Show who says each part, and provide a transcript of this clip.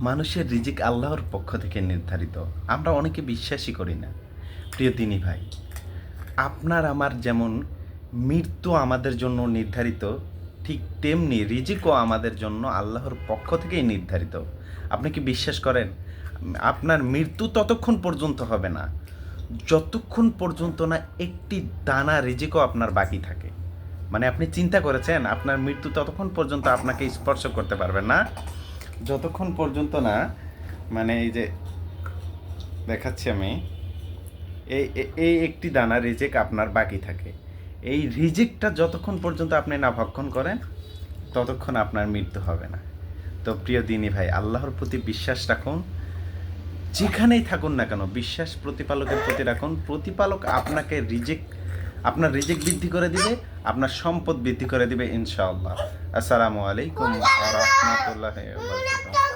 Speaker 1: মানুষের রিজিক আল্লাহর পক্ষ থেকে নির্ধারিত। আমরা অনেকে বিশ্বাসই করি না। প্রিয় দিনী ভাই, আপনার আমার যেমন মৃত্যু আমাদের জন্য নির্ধারিত, ঠিক তেমনি রিজিকও আমাদের জন্য আল্লাহর পক্ষ থেকেই নির্ধারিত। আপনি কি বিশ্বাস করেন? আপনার মৃত্যু ততক্ষণ পর্যন্ত হবে না যতক্ষণ পর্যন্ত না একটি দানা রিজিকও আপনার বাকি থাকে। মানে আপনি চিন্তা করেছেন আপনার মৃত্যু ততক্ষণ পর্যন্ত আপনাকে স্পর্শ করতে পারবে না যতক্ষণ পর্যন্ত না, মানে এই যে দেখাচ্ছি আমি, এই এই একটি দানা রিজেক আপনার বাকি থাকে। এই রিজেকটা যতক্ষণ পর্যন্ত আপনি না ভক্ষণ করেন ততক্ষণ আপনার মৃত্যু হবে না। তো প্রিয় দিনী ভাই, আল্লাহর প্রতি বিশ্বাস রাখুন, যেখানেই থাকুন না কেন বিশ্বাস প্রতিপালকের প্রতি রাখুন। প্রতিপালক আপনাকে আপনার রিজেক বৃদ্ধি করে দিবে, আপনার সম্পদ বৃদ্ধি করে দিবে ইনশাআল্লাহ। আসসালামু আলাইকুম ওয়া রাহমাতুল্লাহি ওয়া বারাকাতুহু।